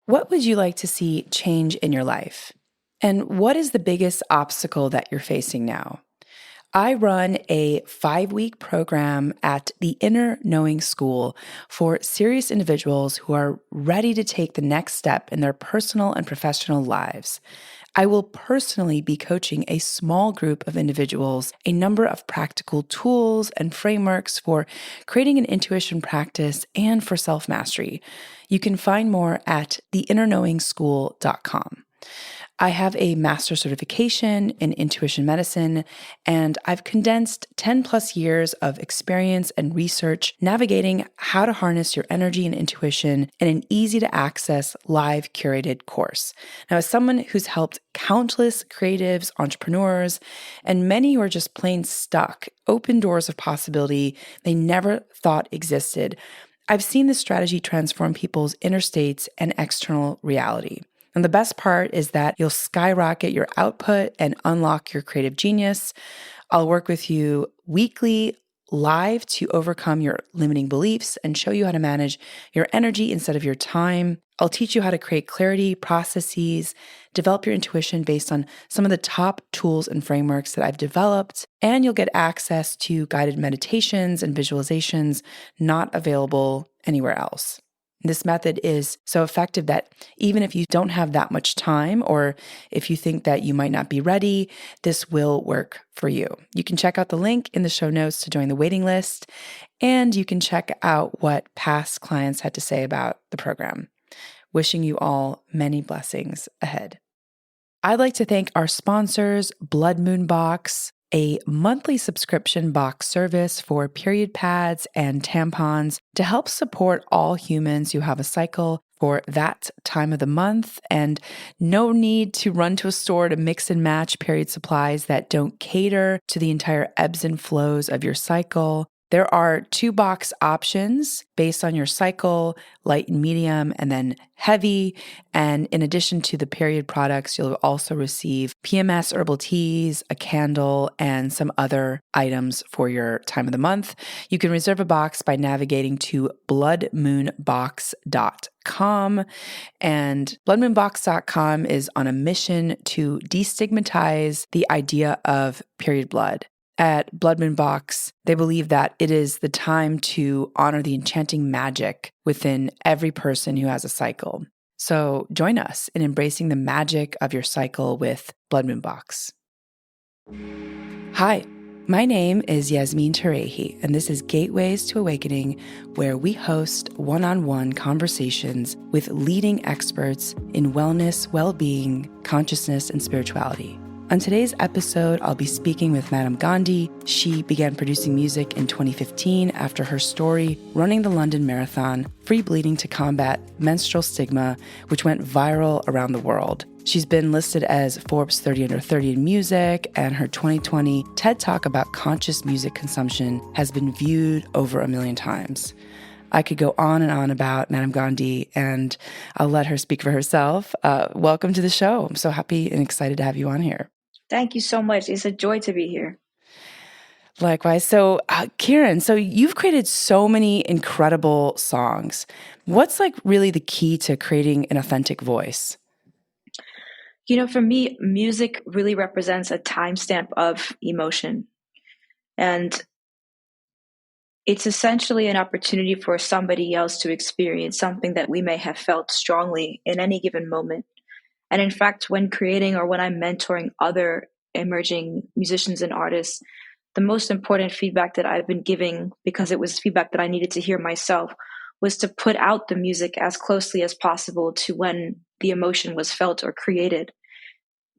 What would you like to see change in your life? And what is the biggest obstacle that you're facing now? I run a 5-week program at the Inner Knowing School for serious individuals who are ready to take the next step in their personal and professional lives. I will personally be coaching a small group of individuals, a number of practical tools and frameworks for creating an intuition practice and for self mastery. You can find more at theinnerknowingschool.com. I have a master's certification in intuition medicine, and I've condensed 10 plus years of experience and research navigating how to harness your energy and intuition in an easy to access live curated course. Now, as someone who's helped countless creatives, entrepreneurs, and many who are just plain stuck, open doors of possibility they never thought existed, I've seen this strategy transform people's inner states and external reality. And the best part is that you'll skyrocket your output and unlock your creative genius. I'll work with you weekly live to overcome your limiting beliefs and show you how to manage your energy instead of your time. I'll teach you how to create clarity, processes, develop your intuition based on some of the top tools and frameworks that I've developed. And you'll get access to guided meditations and visualizations not available anywhere else. This method is so effective that even if you don't have that much time, or if you think that you might not be ready, this will work for you. You can check out the link in the show notes to join the waiting list, and you can check out what past clients had to say about the program. Wishing you all many blessings ahead. I'd like to thank our sponsors, Blood Moon Box, a monthly subscription box service for period pads and tampons to help support all humans who have a cycle for that time of the month, and no need to run to a store to mix and match period supplies that don't cater to the entire ebbs and flows of your cycle. There are 2 box options based on your cycle, light and medium, and then heavy. And in addition to the period products, you'll also receive PMS herbal teas, a candle, and some other items for your time of the month. You can reserve a box by navigating to bloodmoonbox.com. And bloodmoonbox.com is on a mission to destigmatize the idea of period blood. At Blood Moon Box, they believe that it is the time to honor the enchanting magic within every person who has a cycle. So join us in embracing the magic of your cycle with Blood Moon Box. Hi, my name is Yasmin Tarehi, and this is Gateways to Awakening, where we host one-on-one conversations with leading experts in wellness, well-being, consciousness, and spirituality. On today's episode, I'll be speaking with Madame Gandhi. She began producing music in 2015 after her story running the London Marathon, free bleeding to combat menstrual stigma, which went viral around the world. She's been listed as Forbes 30 Under 30 in music, and her 2020 TED Talk about conscious music consumption has been viewed over 1 million times. I could go on and on about Madame Gandhi, and I'll let her speak for herself. Welcome to the show. I'm so happy and excited to have you on here. Thank you so much. It's a joy to be here. Likewise. So, Kieran, so you've created so many incredible songs. What's really the key to creating an authentic voice? For me, music really represents a timestamp of emotion. And it's essentially an opportunity for somebody else to experience something that we may have felt strongly in any given moment. And in fact, when creating or when I'm mentoring other emerging musicians and artists, the most important feedback that I've been giving, because it was feedback that I needed to hear myself, was to put out the music as closely as possible to when the emotion was felt or created.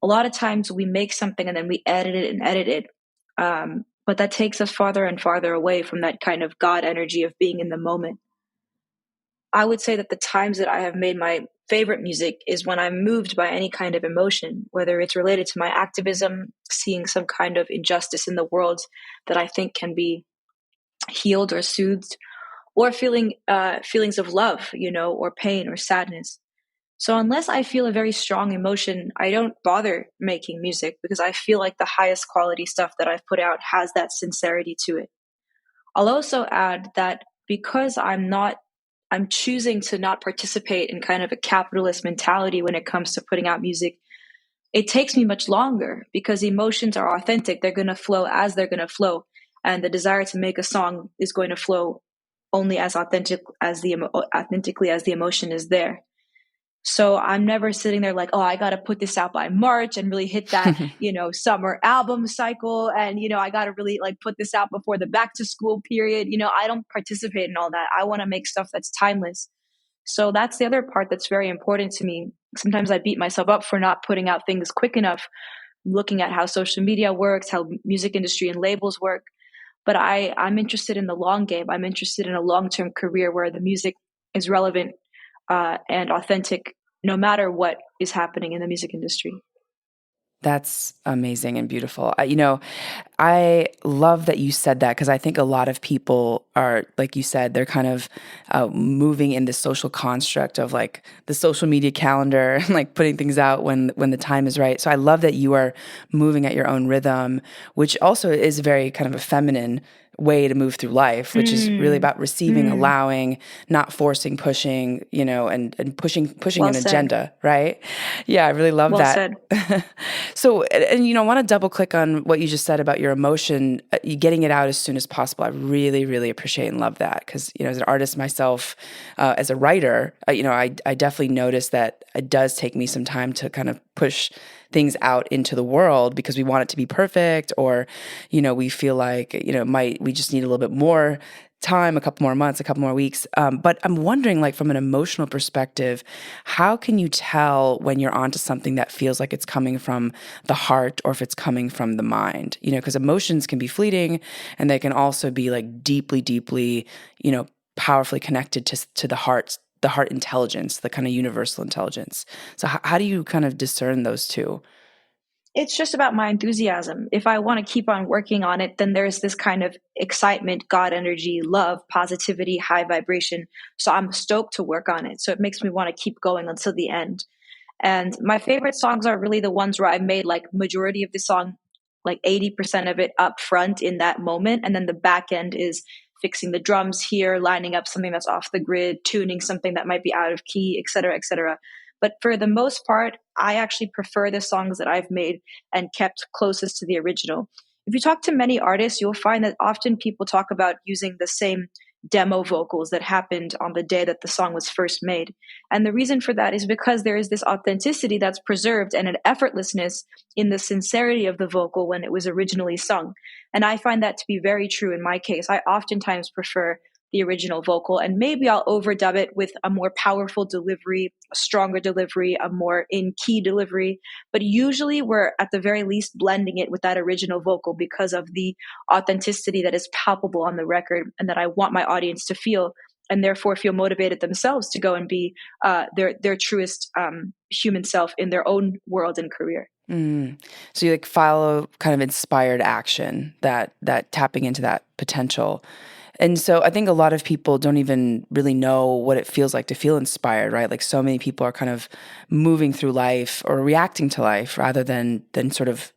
A lot of times we make something and then we edit it and edit it. But that takes us farther and farther away from that kind of God energy of being in the moment. I would say that the times that I have made my favorite music is when I'm moved by any kind of emotion, whether it's related to my activism, seeing some kind of injustice in the world that I think can be healed or soothed, or feelings of love, or pain or sadness. So unless I feel a very strong emotion, I don't bother making music, because I feel like the highest quality stuff that I've put out has that sincerity to it. I'll also add that because I'm not I'm choosing to not participate in kind of a capitalist mentality when it comes to putting out music, it takes me much longer because emotions are authentic. They're going to flow as they're going to flow. And the desire to make a song is going to flow only as authentically as the emotion is there. So I'm never sitting there like, oh, I got to put this out by March and really hit that, summer album cycle. And, I got to really like put this out before the back to school period. I don't participate in all that. I want to make stuff that's timeless. So that's the other part that's very important to me. Sometimes I beat myself up for not putting out things quick enough, looking at how social media works, how music industry and labels work. But I'm interested in the long game. I'm interested in a long-term career where the music is relevant and authentic, no matter what is happening in the music industry. That's amazing and beautiful. I love that you said that because I think a lot of people are, like you said, they're kind of moving in this social construct of like the social media calendar and like putting things out when the time is right. So I love that you are moving at your own rhythm, which also is very kind of a feminine way to move through life, which is really about receiving, allowing, not forcing, pushing, and pushing Well an said. agenda, right? Yeah, I really love Well that. said. So, and I want to double click on what you just said about your emotion, you getting it out as soon as possible. I really, really appreciate and love that because, as an artist myself, as a writer, I definitely notice that it does take me some time to kind of push things out into the world because we want it to be perfect, or, we feel like, we just need a little bit more time, a couple more months, a couple more weeks. But I'm wondering, like, from an emotional perspective, how can you tell when you're onto something that feels like it's coming from the heart or if it's coming from the mind? Because emotions can be fleeting and they can also be like deeply, deeply, powerfully connected to the heart intelligence, the kind of universal intelligence. So how do you kind of discern those two? It's just about my enthusiasm. If I want to keep on working on it, then there's this kind of excitement, God energy, love, positivity, high vibration. So I'm stoked to work on it. So it makes me want to keep going until the end. And my favorite songs are really the ones where I made like majority of the song, like 80% of it up front in that moment. And then the back end is fixing the drums here, lining up something that's off the grid, tuning something that might be out of key, et cetera, et cetera. But for the most part, I actually prefer the songs that I've made and kept closest to the original. If you talk to many artists, you'll find that often people talk about using the same demo vocals that happened on the day that the song was first made. And the reason for that is because there is this authenticity that's preserved and an effortlessness in the sincerity of the vocal when it was originally sung. And I find that to be very true in my case. I oftentimes prefer the original vocal, and maybe I'll overdub it with a more powerful delivery, a stronger delivery, a more in key delivery. But usually we're at the very least blending it with that original vocal because of the authenticity that is palpable on the record and that I want my audience to feel, and therefore feel motivated themselves to go and be their truest human self in their own world and career. So you like follow kind of inspired action, that tapping into that potential. And so I think a lot of people don't even really know what it feels like to feel inspired, right? Like so many people are kind of moving through life or reacting to life rather than sort of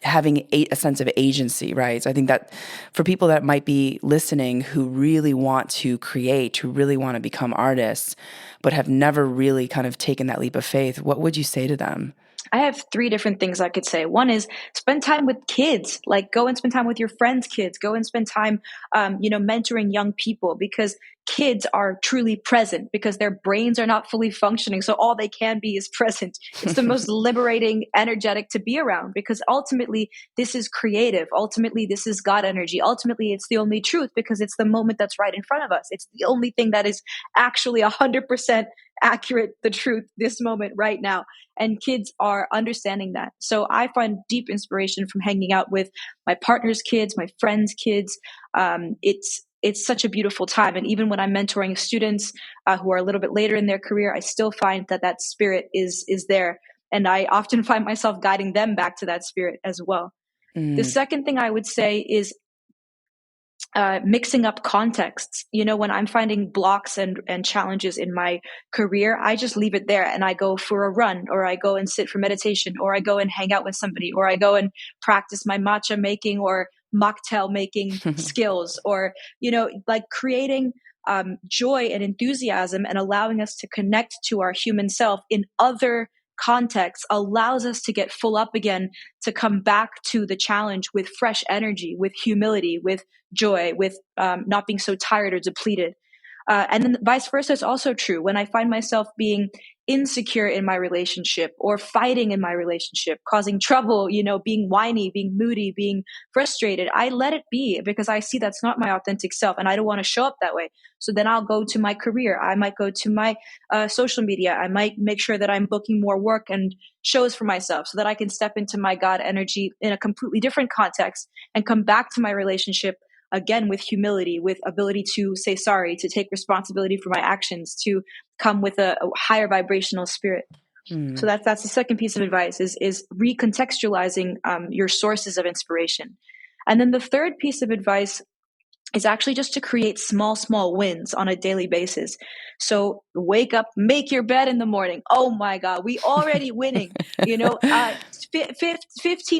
having a sense of agency, right? So I think that for people that might be listening who really want to create, who really want to become artists, but have never really kind of taken that leap of faith, what would you say to them? I have three different things I could say. One is spend time with kids, like go and spend time with your friends' kids, go and spend time, mentoring young people, because kids are truly present because their brains are not fully functioning. So all they can be is present. It's the most liberating, energetic to be around because ultimately this is creative. Ultimately, this is God energy. Ultimately, it's the only truth because it's the moment that's right in front of us. It's the only thing that is actually 100% accurate, the truth, this moment right now. And kids are understanding that. So I find deep inspiration from hanging out with my partner's kids, my friends' kids. It's such a beautiful time. And even when I'm mentoring students who are a little bit later in their career, I still find that spirit is there. And I often find myself guiding them back to that spirit as well. The Mm. second thing I would say is mixing up contexts. When I'm finding blocks and challenges in my career, I just leave it there and I go for a run, or I go and sit for meditation, or I go and hang out with somebody, or I go and practice my matcha making or mocktail making skills, or, like creating joy and enthusiasm and allowing us to connect to our human self in other contexts allows us to get full up again, to come back to the challenge with fresh energy, with humility, with joy, with not being so tired or depleted. And then vice versa is also true. When I find myself being insecure in my relationship or fighting in my relationship, causing trouble, being whiny, being moody, being frustrated, I let it be because I see that's not my authentic self and I don't want to show up that way. So then I'll go to my career. I might go to my social media. I might make sure that I'm booking more work and shows for myself so that I can step into my God energy in a completely different context and come back to my relationship again with humility, with ability to say sorry, to take responsibility for my actions, to come with a higher vibrational spirit. So that's the second piece of advice is recontextualizing your sources of inspiration. And then the third piece of advice is actually just to create small wins on a daily basis. So wake up, make your bed in the morning. Oh my God, we already winning, 15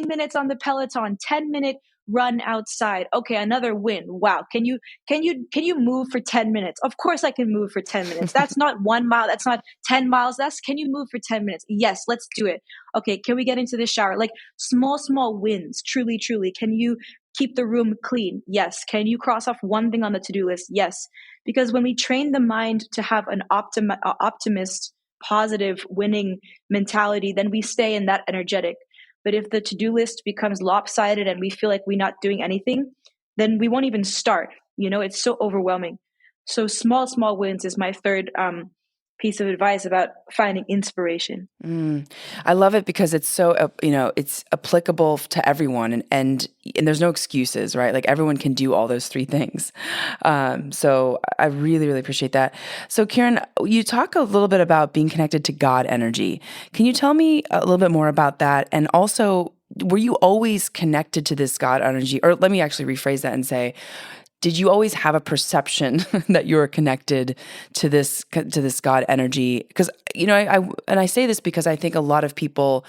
minutes on the Peloton, 10-minute run outside. Okay, another win. Wow. Can you move for 10 minutes? Of course I can move for 10 minutes. That's not 1 mile. That's not 10 miles. Can you move for 10 minutes? Yes, let's do it. Okay. Can we get into the shower? Like small wins. Truly. Can you keep the room clean? Yes. Can you cross off one thing on the to-do list? Yes. Because when we train the mind to have an optimist, positive, winning mentality, then we stay in that energetic. But if the to-do list becomes lopsided and we feel like we're not doing anything, then we won't even start. It's so overwhelming. So small wins is my third piece of advice about finding inspiration. I love it because it's so, it's applicable to everyone and there's no excuses, right? Like everyone can do all those three things. So I really, really appreciate that. So Kieran, you talk a little bit about being connected to God energy. Can you tell me a little bit more about that? And also, were you always connected to this God energy? Or let me actually rephrase that and say, did you always have a perception that you were connected to this God energy? Because I say this because I think a lot of people,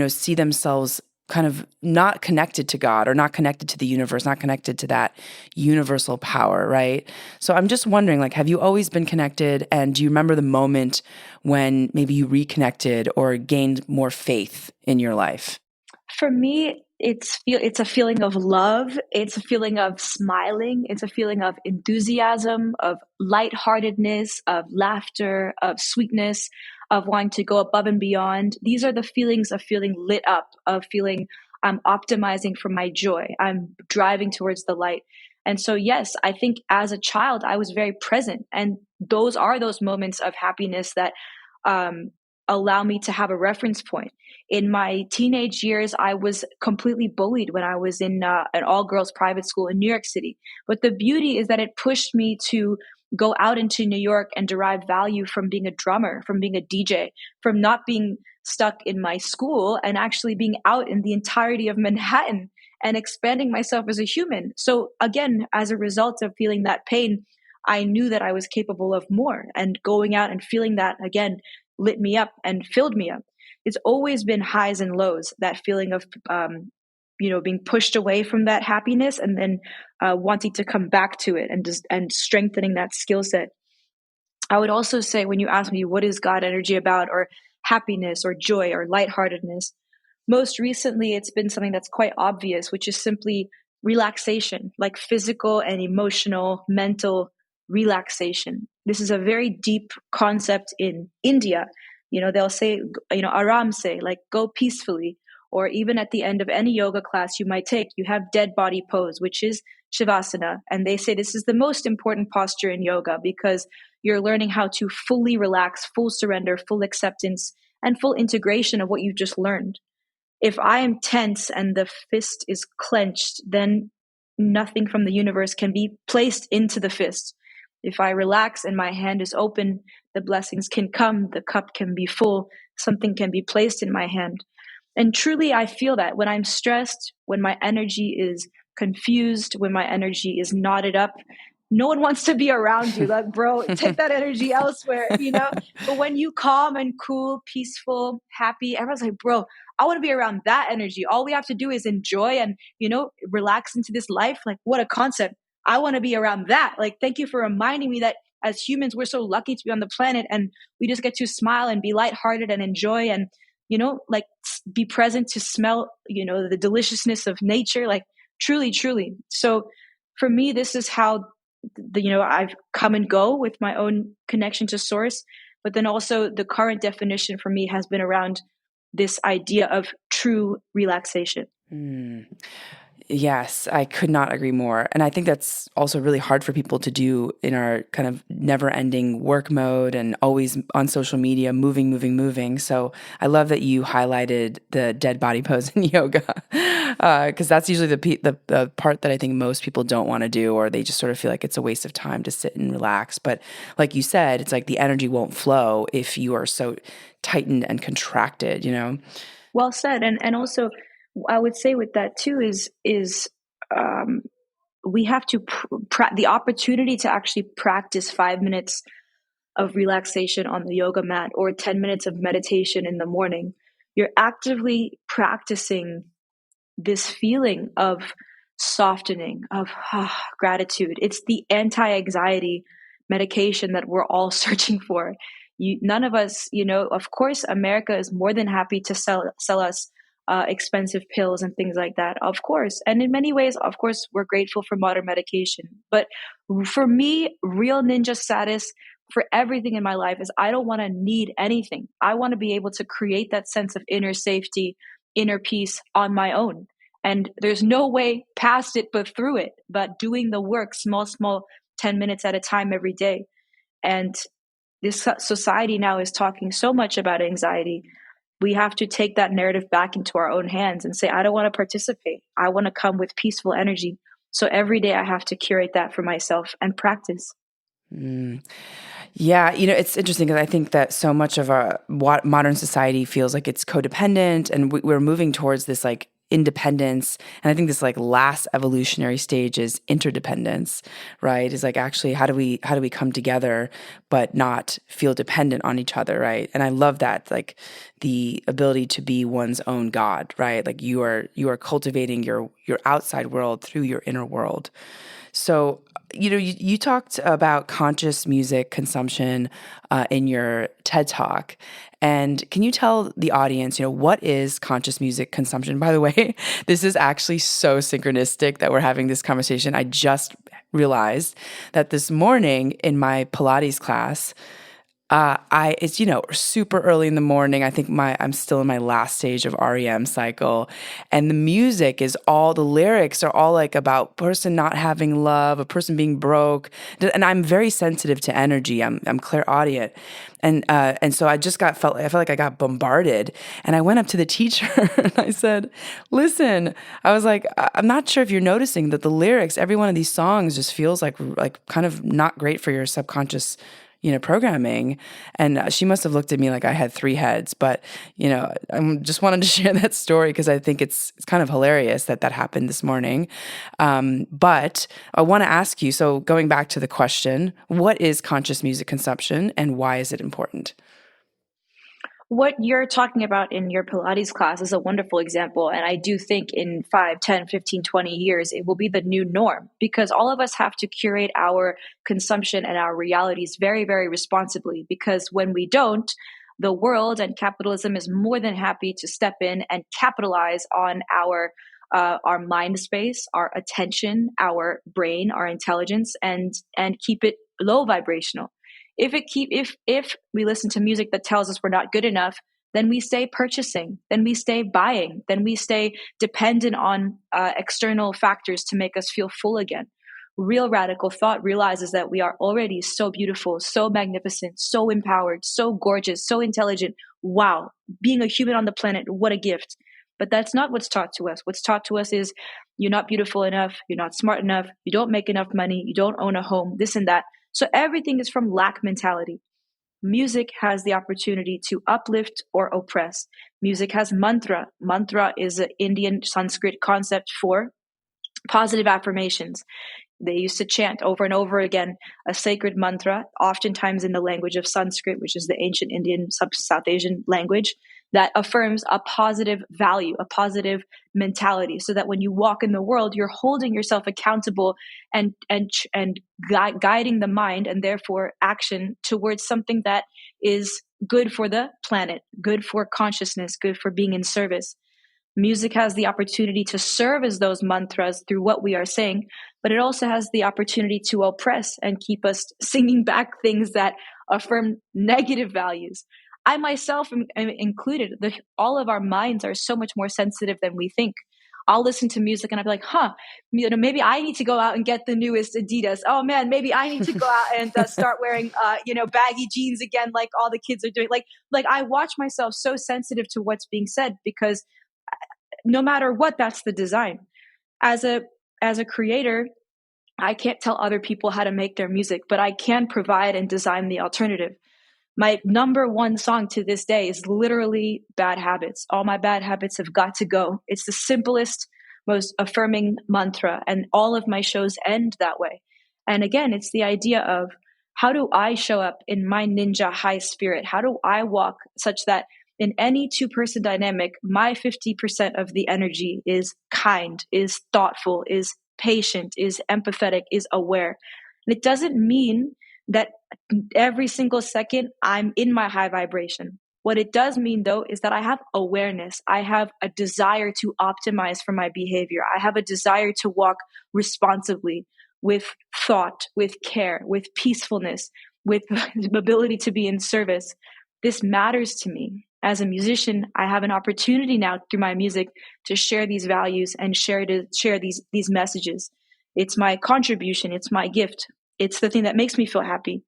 see themselves kind of not connected to God or not connected to the universe, not connected to that universal power, right? So I'm just wondering, like, have you always been connected? And do you remember the moment when maybe you reconnected or gained more faith in your life? For me, it's a feeling of love. It's a feeling of smiling. It's a feeling of enthusiasm, of lightheartedness, of laughter, of sweetness, of wanting to go above and beyond. These are the feelings of feeling lit up, of feeling I'm optimizing for my joy. I'm driving towards the light. And so, yes, I think as a child, I was very present. And those are those moments of happiness that allow me to have a reference point. In my teenage years, I was completely bullied when I was in an all-girls private school in New York City. But the beauty is that it pushed me to go out into New York and derive value from being a drummer, from being a DJ, from not being stuck in my school and actually being out in the entirety of Manhattan and expanding myself as a human. So again, as a result of feeling that pain, I knew that I was capable of more, and going out and feeling that again lit me up and filled me up. It's always been highs and lows, that feeling of being pushed away from that happiness and then wanting to come back to it and strengthening that skill set. I would also say, when you ask me what is God energy about, or happiness or joy or lightheartedness, most recently it's been something that's quite obvious, which is simply relaxation, like physical and emotional, mental relaxation. This is a very deep concept in India. They'll say, aram se, like go peacefully. Or even at the end of any yoga class you might take, you have dead body pose, which is Shavasana. And they say this is the most important posture in yoga because you're learning how to fully relax, full surrender, full acceptance, and full integration of what you've just learned. If I am tense and the fist is clenched, then nothing from the universe can be placed into the fist. If I relax and my hand is open, the blessings can come, the cup can be full, something can be placed in my hand. And truly, I feel that when I'm stressed, when my energy is confused, when my energy is knotted up, no one wants to be around you. Like, bro, take that energy elsewhere, But when you calm and cool, peaceful, happy, everyone's like, bro, I want to be around that energy. All we have to do is enjoy and, relax into this life. Like, what a concept. I want to be around that. Like, thank you for reminding me that as humans, we're so lucky to be on the planet, and we just get to smile and be lighthearted and enjoy, and, like, be present to smell, the deliciousness of nature, like, truly, truly. So for me, this is how I've come and go with my own connection to source. But then also the current definition for me has been around this idea of true relaxation. Mm. Yes, I could not agree more. And I think that's also really hard for people to do in our kind of never ending work mode and always on social media, moving, moving, moving. So I love that you highlighted the dead body pose in yoga, because that's usually the part that I think most people don't want to do, or they just sort of feel like it's a waste of time to sit and relax. But like you said, it's like the energy won't flow if you are so tightened and contracted, Well said. And also, I would say with that too is we have to the opportunity to actually practice 5 minutes of relaxation on the yoga mat or 10 minutes of meditation in the morning. You're actively practicing this feeling of softening, of gratitude. It's the anti-anxiety medication that we're all searching for. None of us, of course, America is more than happy to sell us expensive pills and things like that, of course. And in many ways, of course, we're grateful for modern medication. But for me, real ninja status for everything in my life is I don't want to need anything. I want to be able to create that sense of inner safety, inner peace on my own. And there's no way past it but through it, but doing the work, small, 10 minutes at a time every day. And this society now is talking so much about anxiety. We have to take that narrative back into our own hands and say, I don't want to participate. I want to come with peaceful energy. So every day I have to curate that for myself and practice. Mm. Yeah, it's interesting because I think that so much of our modern society feels like it's codependent, and we're moving towards this like independence. And I think this like last evolutionary stage is interdependence, right? Is like actually how do we come together but not feel dependent on each other, right? And I love that, like the ability to be one's own God, right? Like you are cultivating your outside world through your inner world. So, you talked about conscious music consumption in your TED Talk. And can you tell the audience, what is conscious music consumption? By the way, this is actually so synchronistic that we're having this conversation. I just realized that this morning in my Pilates class, it's super early in the morning. I think I'm still in my last stage of REM cycle, and the lyrics are all like about person not having love, a person being broke, and I'm very sensitive to energy. I'm clairaudient, and so I felt like I got bombarded, and I went up to the teacher and I said, "Listen," I was like, "I'm not sure if you're noticing that the lyrics, every one of these songs, just feels like kind of not great for your subconscious." Programming. And she must have looked at me like I had three heads. But, I just wanted to share that story because I think it's kind of hilarious that happened this morning. But I want to ask you, so going back to the question, what is conscious music consumption and why is it important? What you're talking about in your Pilates class is a wonderful example. And I do think in 5, 10, 15, 20 years, it will be the new norm because all of us have to curate our consumption and our realities very, very responsibly. Because when we don't, the world and capitalism is more than happy to step in and capitalize on our mind space, our attention, our brain, our intelligence, and keep it low vibrational. If we listen to music that tells us we're not good enough, then we stay purchasing, then we stay buying, then we stay dependent on external factors to make us feel full again. Real radical thought realizes that we are already so beautiful, so magnificent, so empowered, so gorgeous, so intelligent. Wow, being a human on the planet, what a gift. But that's not what's taught to us. What's taught to us is you're not beautiful enough, you're not smart enough, you don't make enough money, you don't own a home, this and that. So everything is from lack mentality. Music has the opportunity to uplift or oppress. Music has mantra. Mantra is an Indian Sanskrit concept for positive affirmations. They used to chant over and over again a sacred mantra, oftentimes in the language of Sanskrit, which is the ancient Indian, South Asian language, that affirms a positive value, a positive mentality, so that when you walk in the world, you're holding yourself accountable and guiding the mind and therefore action towards something that is good for the planet, good for consciousness, good for being in service. Music has the opportunity to serve as those mantras through what we are saying, but it also has the opportunity to oppress and keep us singing back things that affirm negative values. I myself am included. All of our minds are so much more sensitive than we think. I'll listen to music and I'll be like, maybe I need to go out and get the newest Adidas. Oh man, maybe I need to go out and start wearing, baggy jeans again, like all the kids are doing. Like I watch myself so sensitive to what's being said, because no matter what, that's the design. As a creator, I can't tell other people how to make their music, but I can provide and design the alternative. My number one song to this day is literally Bad Habits. All my bad habits have got to go. It's the simplest, most affirming mantra, and all of my shows end that way. And again, it's the idea of, how do I show up in my ninja high spirit? How do I walk such that in any two-person dynamic, my 50% of the energy is kind, is thoughtful, is patient, is empathetic, is aware. And it doesn't mean that every single second I'm in my high vibration. What it does mean, though, is that I have awareness. I have a desire to optimize for my behavior. I have a desire to walk responsibly, with thought, with care, with peacefulness, with the ability to be in service. This matters to me. As a musician, I have an opportunity now through my music to share these values and share these messages. It's my contribution. It's my gift. It's the thing that makes me feel happy.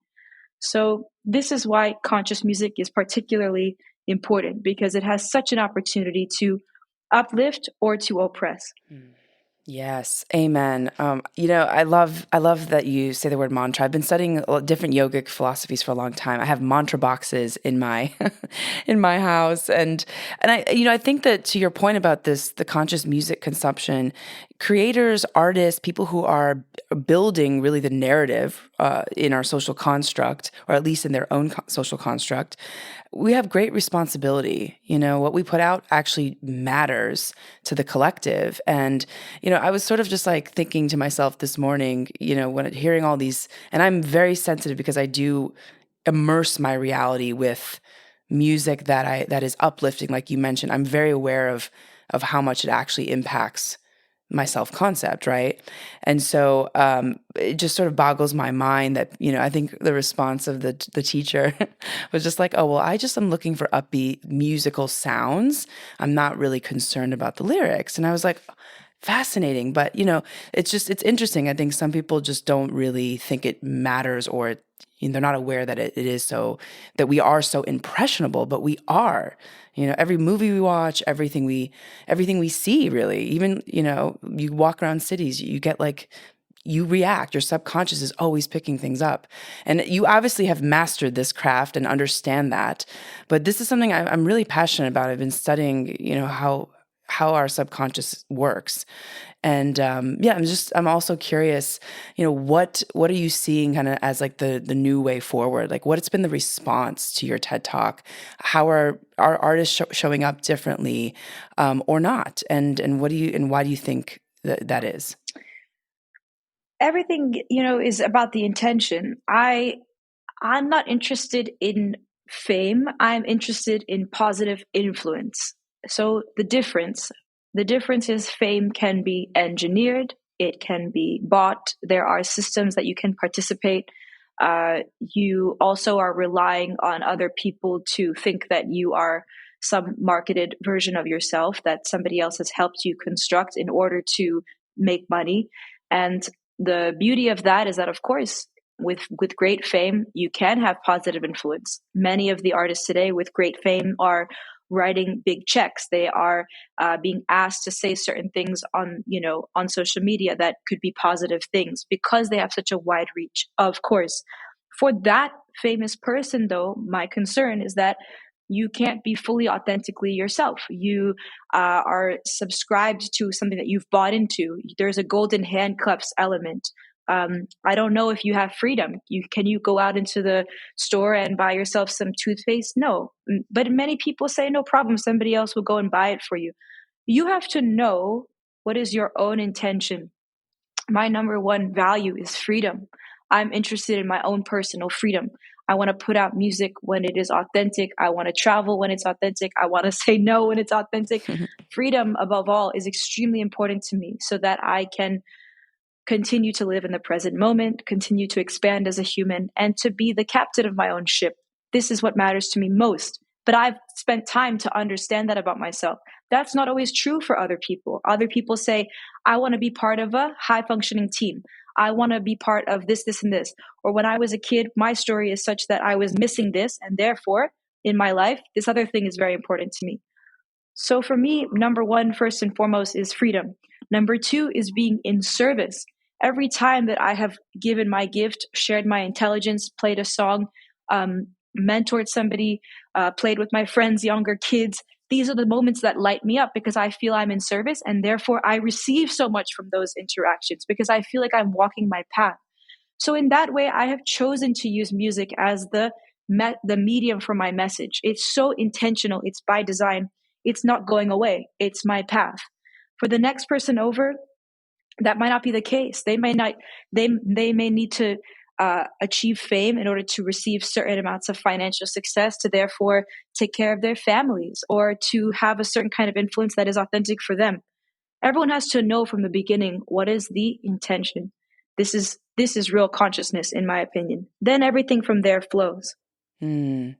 So this is why conscious music is particularly important, because it has such an opportunity to uplift or to oppress. Yes, amen. I love that you say the word mantra. I've been studying different yogic philosophies for a long time. I have mantra boxes in my in my house, and I think that, to your point about this, the conscious music consumption, creators, artists, people who are building really the narrative in our social construct, or at least in their own social construct, we have great responsibility. What we put out actually matters to the collective. And, I was sort of just like thinking to myself this morning, when hearing all these, and I'm very sensitive because I do immerse my reality with music that is uplifting. Like you mentioned, I'm very aware of how much it actually impacts my self-concept, right? And so it just sort of boggles my mind that, I think the response of the teacher was just like, oh, well, I just am looking for upbeat musical sounds. I'm not really concerned about the lyrics. And I was like, fascinating. But, it's interesting. I think some people just don't really think it matters, or they're not aware that it is so, that we are so impressionable, but we are. Every movie we watch, everything we see, really, even, you walk around cities, you get like, you react, your subconscious is always picking things up. And you obviously have mastered this craft and understand that. But this is something I'm really passionate about. I've been studying, how our subconscious works. And I'm also curious, what are you seeing kind of as like the new way forward? Like, what's been the response to your TED Talk? How are artists showing up differently, or not? And why do you think that is? Everything, is about the intention. I'm not interested in fame. I'm interested in positive influence. So the difference is, fame can be engineered. It can be bought. There are systems that you can participate. You also are relying on other people to think that you are some marketed version of yourself that somebody else has helped you construct in order to make money. And the beauty of that is that, of course, with great fame, you can have positive influence. Many of the artists today with great fame are writing big checks. They are being asked to say certain things on social media that could be positive things, because they have such a wide reach. Of course, for that famous person, though, my concern is that you can't be fully authentically yourself. You are subscribed to something that you've bought into. There's a golden handcuffs element. I don't know if you have freedom. Can you go out into the store and buy yourself some toothpaste? No. But many people say, no problem, somebody else will go and buy it for you. You have to know what is your own intention. My number one value is freedom. I'm interested in my own personal freedom. I want to put out music when it is authentic. I want to travel when it's authentic. I want to say no when it's authentic. Freedom, above all, is extremely important to me so that I can continue to live in the present moment, continue to expand as a human, and to be the captain of my own ship. This is what matters to me most. But I've spent time to understand that about myself. That's not always true for other people. Other people say, I want to be part of a high functioning team. I want to be part of this, this, and this. Or when I was a kid, my story is such that I was missing this. And therefore, in my life, this other thing is very important to me. So for me, number one, first and foremost, is freedom. Number two is being in service. Every time that I have given my gift, shared my intelligence, played a song, mentored somebody, played with my friends, younger kids, these are the moments that light me up because I feel I'm in service, and therefore I receive so much from those interactions because I feel like I'm walking my path. So in that way, I have chosen to use music as the medium for my message. It's so intentional. It's by design. It's not going away. It's my path. For the next person over, that might not be the case. They may not. They may need to achieve fame in order to receive certain amounts of financial success, to therefore take care of their families, or to have a certain kind of influence that is authentic for them. Everyone has to know from the beginning what is the intention. This is real consciousness, in my opinion. Then everything from there flows. Mm,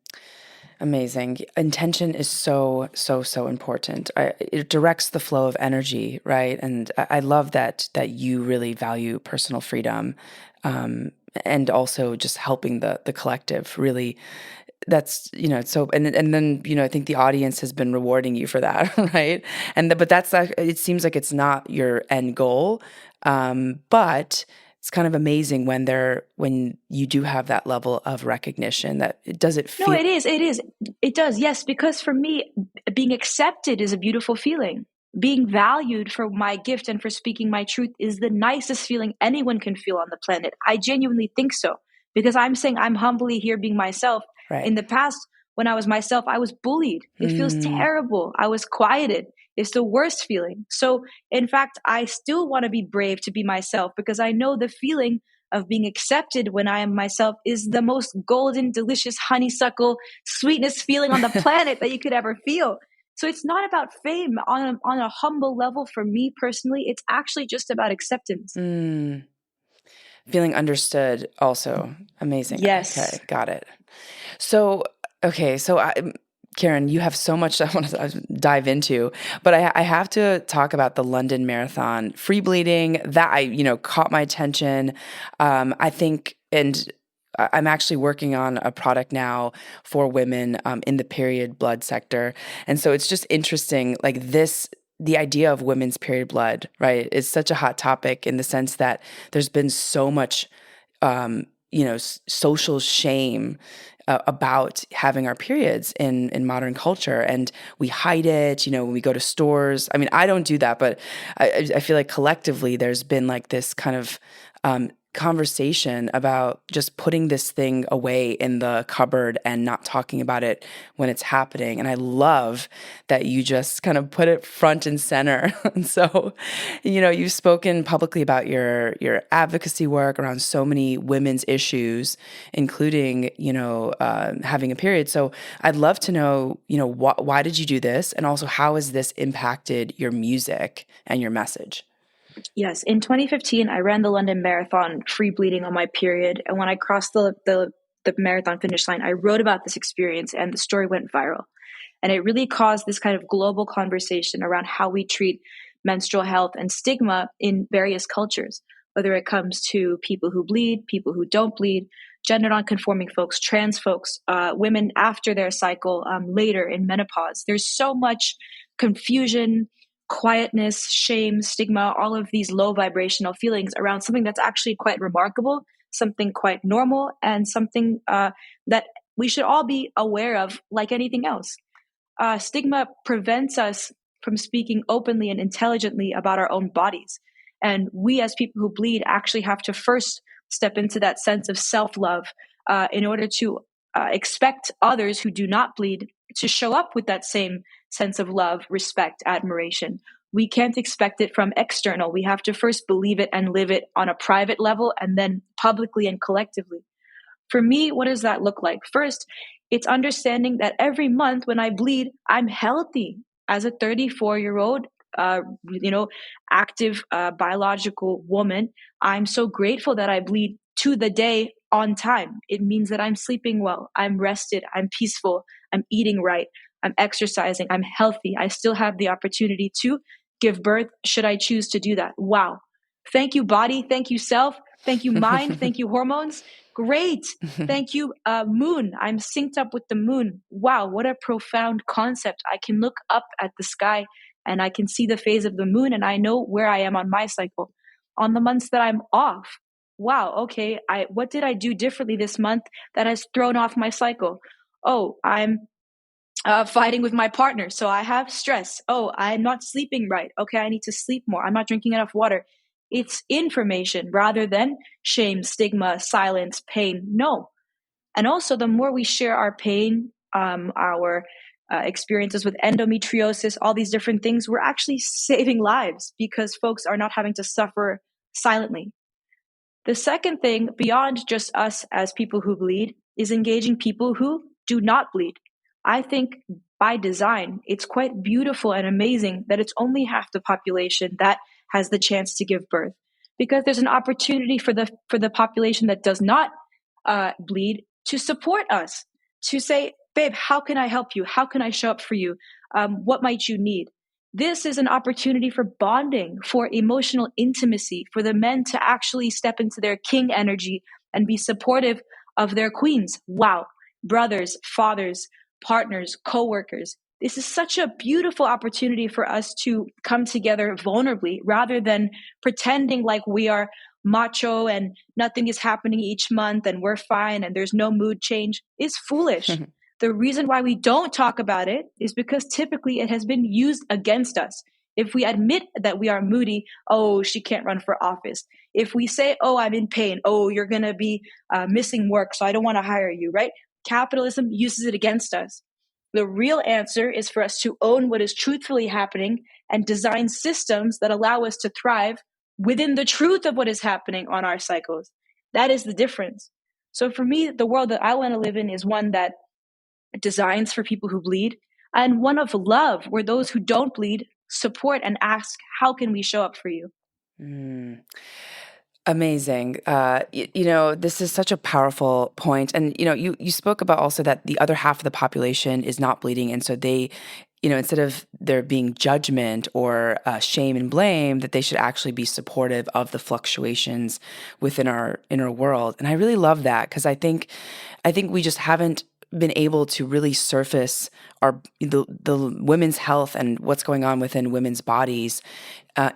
amazing. Intention is so, so, so important. It directs the flow of energy, right? And I love that you really value personal freedom, and also just helping the collective. Really, that's so. And then I think the audience has been rewarding you for that, right? But that's it seems like it's not your end goal, but it's kind of amazing when you do have that level of recognition. That it does it No, feel. it is. It is. It does. Yes, because for me, being accepted is a beautiful feeling. Being valued for my gift and for speaking my truth is the nicest feeling anyone can feel on the planet. I genuinely think so because I'm saying I'm humbly here being myself. Right. In the past, when I was myself, I was bullied. It feels Mm. terrible. I was quieted. It's the worst feeling. So, in fact, I still want to be brave to be myself because I know the feeling of being accepted when I am myself is the most golden, delicious, honeysuckle, sweetness feeling on the planet that you could ever feel. So it's not about fame on a humble level for me personally. It's actually just about acceptance. Mm. Feeling understood also. Amazing. Yes. Okay, got it. So, okay, so Karen, you have so much I want to dive into, but I have to talk about the London Marathon free bleeding that caught my attention. I think, and I'm actually working on a product now for women in the period blood sector, and so it's just interesting, like this. The idea of women's period blood, right, is such a hot topic in the sense that there's been so much social shame about having our periods in modern culture, and we hide it. When we go to stores. I mean, I don't do that, but I feel like collectively there's been like this kind of conversation about just putting this thing away in the cupboard and not talking about it when it's happening. And I love that you just kind of put it front and center. And so, you've spoken publicly about your advocacy work around so many women's issues, including, having a period. So I'd love to know, why did you do this? And also, how has this impacted your music and your message? Yes. In 2015, I ran the London Marathon free bleeding on my period. And when I crossed the marathon finish line, I wrote about this experience and the story went viral. And it really caused this kind of global conversation around how we treat menstrual health and stigma in various cultures, whether it comes to people who bleed, people who don't bleed, gender nonconforming folks, trans folks, women after their cycle, later in menopause. There's so much confusion, quietness, shame, stigma, all of these low vibrational feelings around something that's actually quite remarkable, something quite normal, and something that we should all be aware of like anything else. Stigma prevents us from speaking openly and intelligently about our own bodies. And we as people who bleed actually have to first step into that sense of self-love in order to expect others who do not bleed to show up with that same sense of love, respect, admiration. We can't expect it from external. We have to first believe it and live it on a private level and then publicly and collectively. For me, what does that look like? First, it's understanding that every month when I bleed, I'm healthy as a 34-year-old, uh, you know, active biological woman. I'm so grateful that I bleed to the day on time. It means that I'm sleeping well, I'm rested, I'm peaceful, I'm eating right, I'm exercising, I'm healthy. I still have the opportunity to give birth should I choose to do that. Wow. Thank you, body. Thank you, self. Thank you, mind. Thank you, hormones. Great. Thank you, moon. I'm synced up with the moon. Wow, what a profound concept. I can look up at the sky and I can see the phase of the moon and I know where I am on my cycle. On the months that I'm off, wow, okay, what did I do differently this month that has thrown off my cycle? Oh, I'm fighting with my partner, so I have stress. Oh, I'm not sleeping right. Okay, I need to sleep more. I'm not drinking enough water. It's information rather than shame, stigma, silence, pain. No. And also, the more we share our pain, our experiences with endometriosis, all these different things, we're actually saving lives because folks are not having to suffer silently. The second thing, beyond just us as people who bleed, is engaging people who do not bleed. I think by design, it's quite beautiful and amazing that it's only half the population that has the chance to give birth, because there's an opportunity for the population that does not bleed to support us, to say, babe, how can I help you? How can I show up for you? What might you need? This is an opportunity for bonding, for emotional intimacy, for the men to actually step into their king energy and be supportive of their queens. Wow. Brothers, fathers, partners, co-workers. This is such a beautiful opportunity for us to come together vulnerably rather than pretending like we are macho and nothing is happening each month and we're fine and there's no mood change is foolish. The reason why we don't talk about it is because typically it has been used against us. If we admit that we are moody, oh, she can't run for office. If we say, oh, I'm in pain, oh, you're going to be missing work, so I don't want to hire you, right? Capitalism uses it against us. The real answer is for us to own what is truthfully happening and design systems that allow us to thrive within the truth of what is happening on our cycles. That is the difference. So for me, the world that I want to live in is one that designs for people who bleed, and one of love where those who don't bleed support and ask, how can we show up for you? Mm. Amazing. This is such a powerful point. And, you spoke about also that the other half of the population is not bleeding. And so they, instead of there being judgment or shame and blame, that they should actually be supportive of the fluctuations within our inner world. And I really love that because I think we just haven't been able to really surface the women's health and what's going on within women's bodies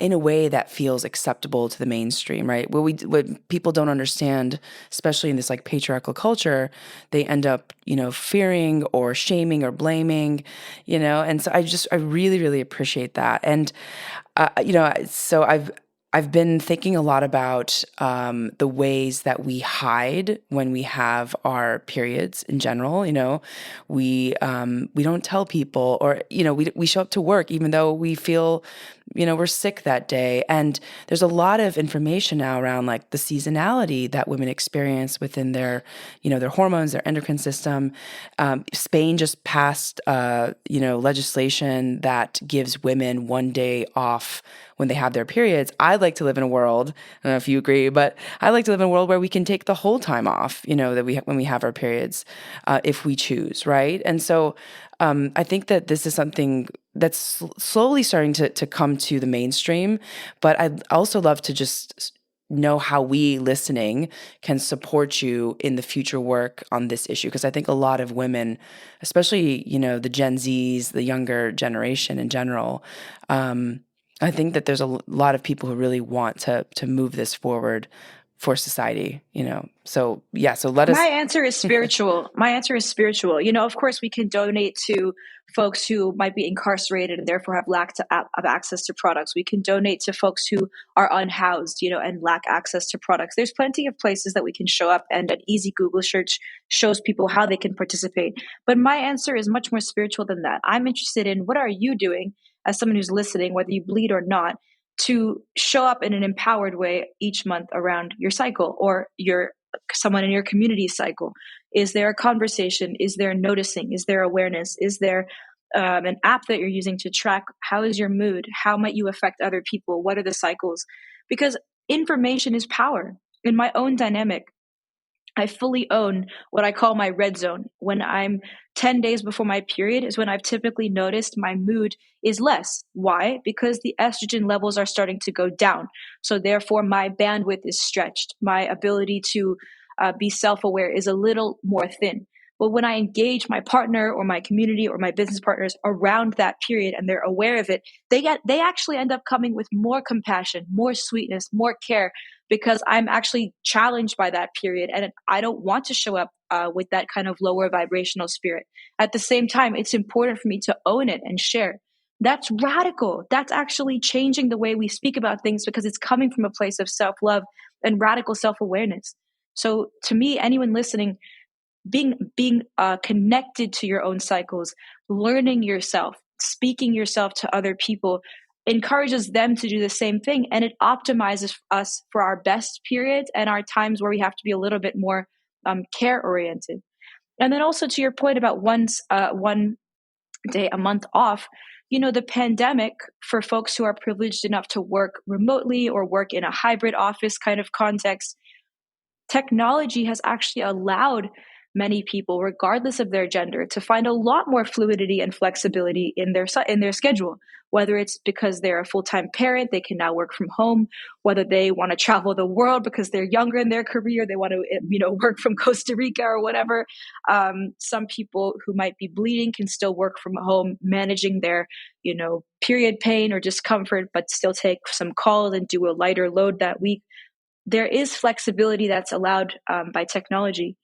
in a way that feels acceptable to the mainstream, right? What people don't understand, especially in this like patriarchal culture, they end up, fearing or shaming or blaming, and so I really, really appreciate that. And, so I've been thinking a lot about the ways that we hide when we have our periods in general. We don't tell people, or we show up to work even though we feel we're sick that day. And there's a lot of information now around like the seasonality that women experience within their hormones, their endocrine system. Spain just passed legislation that gives women one day off when they have their periods. I'd like to live in a world, I don't know if you agree, but I like to live in a world where we can take the whole time off, that when we have our periods, if we choose, right? And so I think that this is something that's slowly starting to come to the mainstream, but I'd also love to just know how we listening can support you in the future work on this issue. Because I think a lot of women, especially, the Gen Zs, the younger generation in general, I think that there's a lot of people who really want to move this forward for society, So yeah, so let My us. answer is spiritual. My answer is spiritual. Of course, we can donate to folks who might be incarcerated and therefore have lack of access to products. We can donate to folks who are unhoused, and lack access to products. There's plenty of places that we can show up, and an easy Google search shows people how they can participate. But my answer is much more spiritual than that. I'm interested in what are you doing as someone who's listening, whether you bleed or not, to show up in an empowered way each month around your cycle or your someone in your community cycle. Is there a conversation? Is there noticing? Is there awareness? Is there an app that you're using to track how is your mood? How might you affect other people? What are the cycles? Because information is power. In my own dynamic, I fully own what I call my red zone. When I'm 10 days before my period is when I've typically noticed my mood is less. Why? Because the estrogen levels are starting to go down. So therefore my bandwidth is stretched. My ability to be self-aware is a little more thin. But when I engage my partner or my community or my business partners around that period and they're aware of it, they actually end up coming with more compassion, more sweetness, more care, because I'm actually challenged by that period and I don't want to show up with that kind of lower vibrational spirit. At the same time, it's important for me to own it and share. That's radical. That's actually changing the way we speak about things because it's coming from a place of self-love and radical self-awareness. So to me, anyone listening, being connected to your own cycles, learning yourself, speaking yourself to other people encourages them to do the same thing, and it optimizes us for our best periods and our times where we have to be a little bit more care oriented. And then also to your point about one day a month off, the pandemic, for folks who are privileged enough to work remotely or work in a hybrid office kind of context, technology has actually allowed many people, regardless of their gender, to find a lot more fluidity and flexibility in their schedule. Whether it's because they're a full-time parent, they can now work from home. Whether they want to travel the world because they're younger in their career, they want to work from Costa Rica or whatever. Some people who might be bleeding can still work from home, managing their period pain or discomfort, but still take some calls and do a lighter load that week. There is flexibility that's allowed by technology.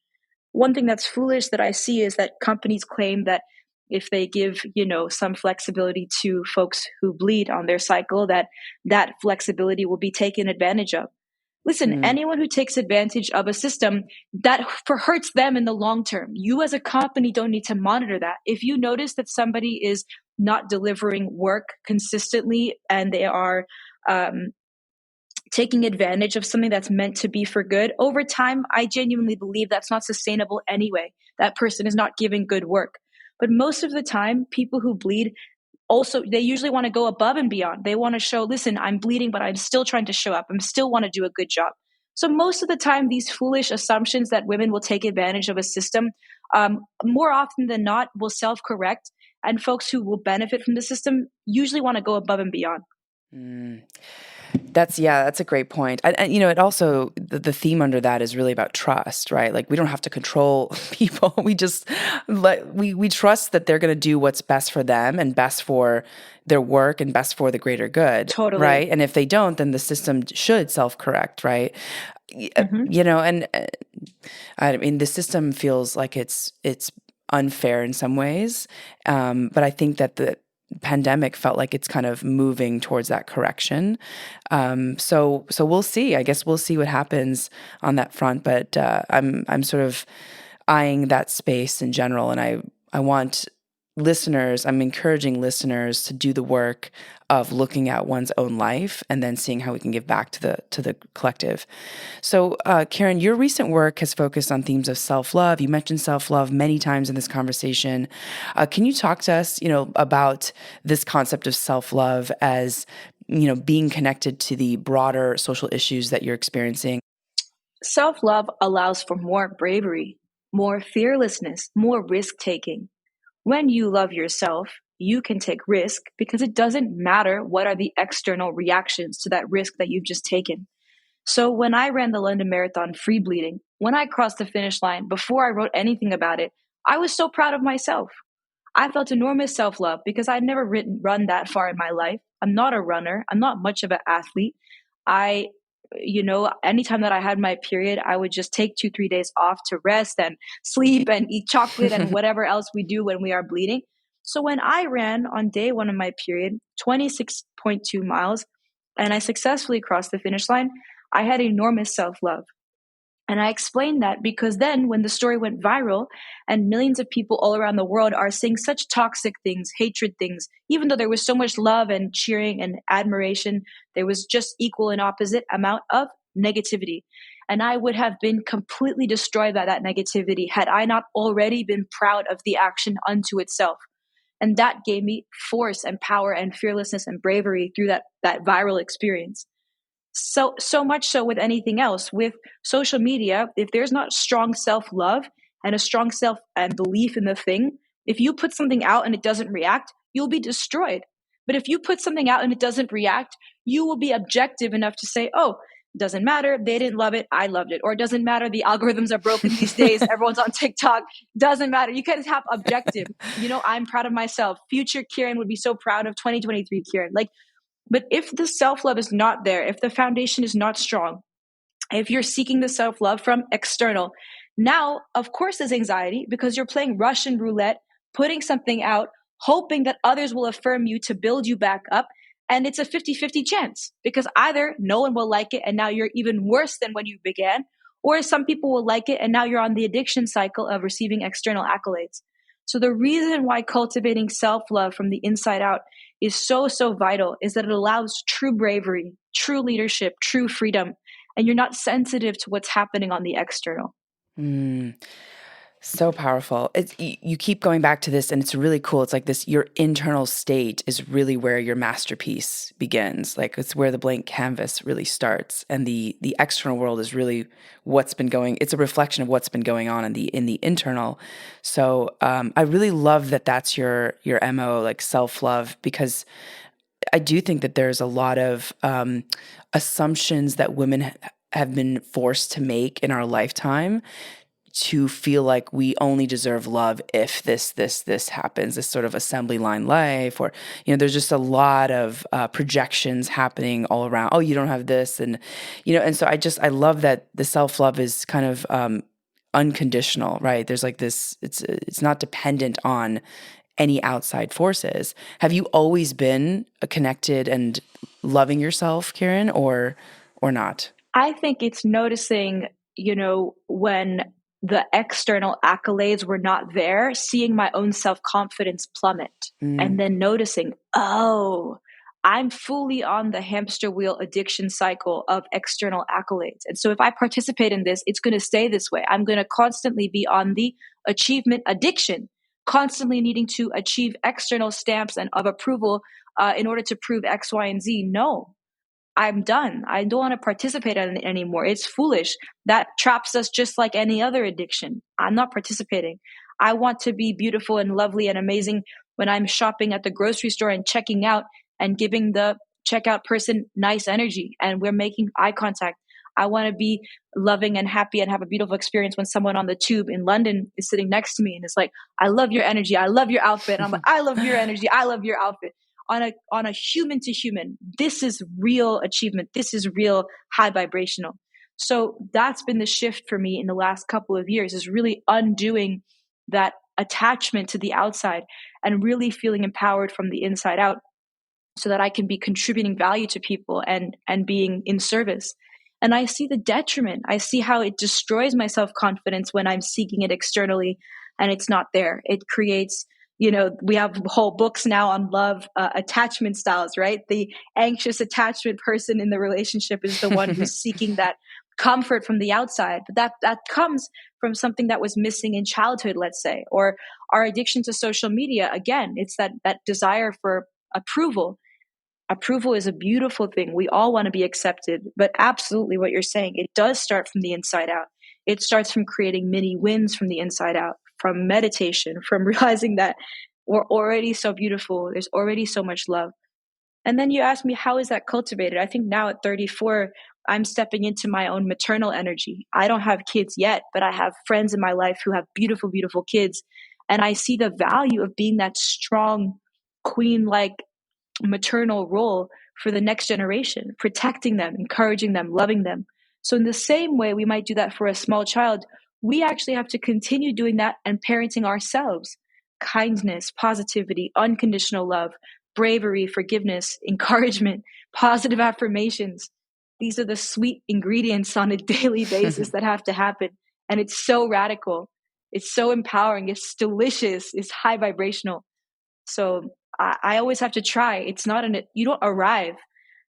One thing that's foolish that I see is that companies claim that if they give, some flexibility to folks who bleed on their cycle, that flexibility will be taken advantage of. Listen, anyone who takes advantage of a system that hurts them in the long term, you as a company don't need to monitor that. If you notice that somebody is not delivering work consistently and they are taking advantage of something that's meant to be for good, over time, I genuinely believe that's not sustainable anyway. That person is not giving good work. But most of the time, people who bleed also, they usually want to go above and beyond. They want to show, listen, I'm bleeding, but I'm still trying to show up. I'm still want to do a good job. So most of the time, these foolish assumptions that women will take advantage of a system, more often than not, will self-correct. And folks who will benefit from the system usually want to go above and beyond. That's a great point. And it also, the theme under that is really about trust, right? Like we don't have to control people. We just we trust that they're going to do what's best for them and best for their work and best for the greater good. Totally. Right. And if they don't, then the system should self-correct. Right. And I mean, the system feels like it's unfair in some ways. But I think that the pandemic felt like it's kind of moving towards that correction. So we'll see. I guess we'll see what happens on that front. But I'm sort of eyeing that space in general, and I want listeners. I'm encouraging listeners to do the work of looking at one's own life and then seeing how we can give back to the collective. So, Karen, your recent work has focused on themes of self-love. You mentioned self-love many times in this conversation. Can you talk to us, about this concept of self-love as, being connected to the broader social issues that you're experiencing? Self-love allows for more bravery, more fearlessness, more risk-taking. When you love yourself, you can take risk because it doesn't matter what are the external reactions to that risk that you've just taken. So when I ran the London Marathon free bleeding, when I crossed the finish line, before I wrote anything about it, I was so proud of myself. I felt enormous self-love because I'd never run that far in my life. I'm not a runner. I'm not much of an athlete. I anytime that I had my period, I would just take 2-3 days off to rest and sleep and eat chocolate and whatever else we do when we are bleeding. So when I ran on day one of my period, 26.2 miles, and I successfully crossed the finish line, I had enormous self-love. And I explained that because then when the story went viral and millions of people all around the world are saying such toxic things, hatred things, even though there was so much love and cheering and admiration, there was just equal and opposite amount of negativity. And I would have been completely destroyed by that negativity had I not already been proud of the action unto itself. And that gave me force and power and fearlessness and bravery through that viral experience. So much so with anything else. With social media, if there's not strong self-love and a strong self and belief in the thing, if you put something out and it doesn't react, you'll be destroyed. But if you put something out and it doesn't react, you will be objective enough to say, oh, it doesn't matter, they didn't love it, I loved it. Or it doesn't matter, the algorithms are broken these days, everyone's on TikTok. Doesn't matter, you can have objective. I'm proud of myself. Future Kieran would be so proud of 2023 Kieran. But if the self-love is not there, if the foundation is not strong, if you're seeking the self-love from external, now, of course, there's anxiety because you're playing Russian roulette, putting something out, hoping that others will affirm you to build you back up. And it's a 50-50 chance because either no one will like it and now you're even worse than when you began, or some people will like it and now you're on the addiction cycle of receiving external accolades. So the reason why cultivating self-love from the inside out is so, so vital is that it allows true bravery, true leadership, true freedom, and you're not sensitive to what's happening on the external. So powerful. You keep going back to this, and it's really cool. It's like this, your internal state is really where your masterpiece begins. Like it's where the blank canvas really starts. And the external world is really what's been going, it's a reflection of what's been going on in the internal. So I really love that that's your MO, like self-love, because I do think that there's a lot of assumptions that women have been forced to make in our lifetime to feel like we only deserve love if this happens, this sort of assembly line life, or, there's just a lot of projections happening all around. Oh, you don't have this. And, and so I love that the self-love is kind of unconditional, right? There's like this, it's not dependent on any outside forces. Have you always been connected and loving yourself, Kieran, or not? I think it's noticing, when the external accolades were not there, seeing my own self-confidence plummet and then noticing, oh, I'm fully on the hamster wheel addiction cycle of external accolades. And so if I participate in this, it's going to stay this way. I'm going to constantly be on the achievement addiction, constantly needing to achieve external stamps and of approval in order to prove X, Y, and Z. No, I'm done. I don't want to participate in it anymore. It's foolish. That traps us just like any other addiction. I'm not participating. I want to be beautiful and lovely and amazing when I'm shopping at the grocery store and checking out and giving the checkout person nice energy and we're making eye contact. I want to be loving and happy and have a beautiful experience when someone on the tube in London is sitting next to me and is like, I love your energy. I love your outfit. And I'm like, I love your energy. I love your outfit. On a human to human, this is real achievement. This is real high vibrational. So that's been the shift for me in the last couple of years, is really undoing that attachment to the outside and really feeling empowered from the inside out so that I can be contributing value to people and being in service. And I see the detriment. I see how it destroys my self-confidence when I'm seeking it externally and it's not there. It creates, we have whole books now on love, attachment styles, right? The anxious attachment person in the relationship is the one who's seeking that comfort from the outside. But that comes from something that was missing in childhood, let's say, or our addiction to social media. Again, it's that desire for approval. Approval is a beautiful thing. We all want to be accepted, but absolutely what you're saying, it does start from the inside out. It starts from creating mini wins from the inside out, from meditation, from realizing that we're already so beautiful. There's already so much love. And then you ask me, how is that cultivated? I think now at 34, I'm stepping into my own maternal energy. I don't have kids yet, but I have friends in my life who have beautiful, beautiful kids. And I see the value of being that strong, queen-like maternal role for the next generation, protecting them, encouraging them, loving them. So in the same way we might do that for a small child, we actually have to continue doing that and parenting ourselves. Kindness, positivity, unconditional love, bravery, forgiveness, encouragement, positive affirmations. These are the sweet ingredients on a daily basis that have to happen. And it's so radical. It's so empowering. It's delicious. It's high vibrational. So I always have to try. It's not you don't arrive.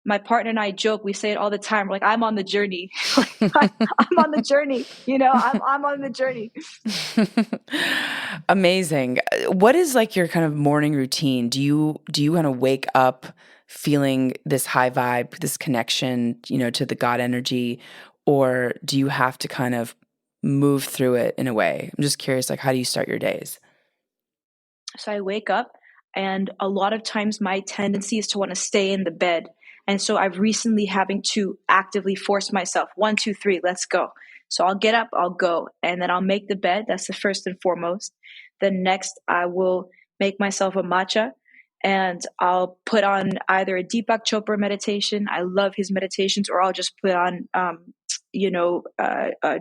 My partner and I joke, we say it all the time. We're like, I'm on the journey. I'm on the journey. I'm on the journey. Amazing. What is like your kind of morning routine? Do you kind of wake up feeling this high vibe, this connection, to the God energy, or do you have to kind of move through it in a way? I'm just curious, like, how do you start your days? So I wake up, and a lot of times my tendency is to want to stay in the bed. And so I've recently having to actively force myself, 1, 2, 3, let's go. So I'll get up, I'll go, and then I'll make the bed. That's the first and foremost. Then next, I will make myself a matcha, and I'll put on either a Deepak Chopra meditation. I love his meditations, or I'll just put on,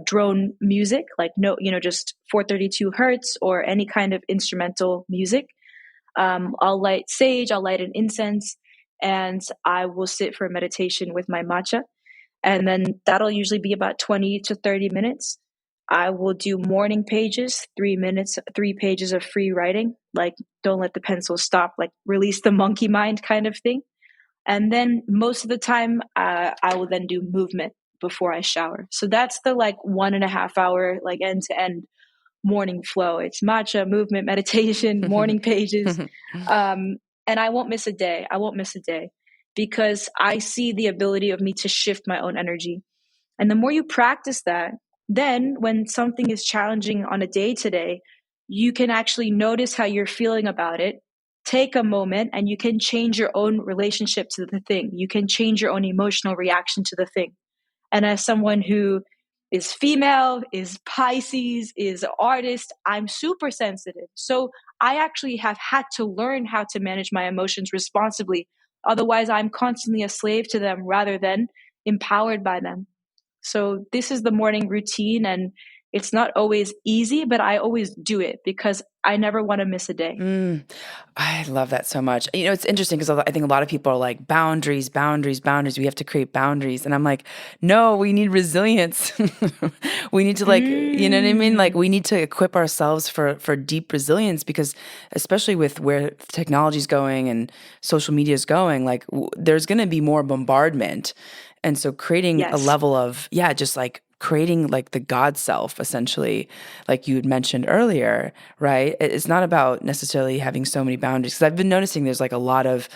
drone music, like just 432 hertz or any kind of instrumental music. I'll light sage, I'll light an incense, and I will sit for a meditation with my matcha. And then that'll usually be about 20 to 30 minutes. I will do morning pages, 3 minutes, 3 pages of free writing, like don't let the pencil stop, like release the monkey mind kind of thing. And then most of the time, I will then do movement before I shower. So that's the 1.5 hour, end to end morning flow. It's matcha, movement, meditation, morning pages. And I won't miss a day. I won't miss a day because I see the ability of me to shift my own energy. And the more you practice that, then when something is challenging on a day to day, you can actually notice how you're feeling about it. Take a moment and you can change your own relationship to the thing. You can change your own emotional reaction to the thing. And as someone who is female, is Pisces, is an artist, I'm super sensitive. So I actually have had to learn how to manage my emotions responsibly. Otherwise, I'm constantly a slave to them rather than empowered by them. So this is the morning routine, and it's not always easy, but I always do it because I never want to miss a day. I love that so much. It's interesting because I think a lot of people are like, boundaries, boundaries, boundaries. We have to create boundaries. And I'm like, no, we need resilience. We need to you know what I mean? Like we need to equip ourselves for deep resilience because especially with where technology is going and social media is going, like there's going to be more bombardment. And so creating a level of, just like creating like the God self, essentially, like you had mentioned earlier, right? It's not about necessarily having so many boundaries. Because I've been noticing there's like a lot of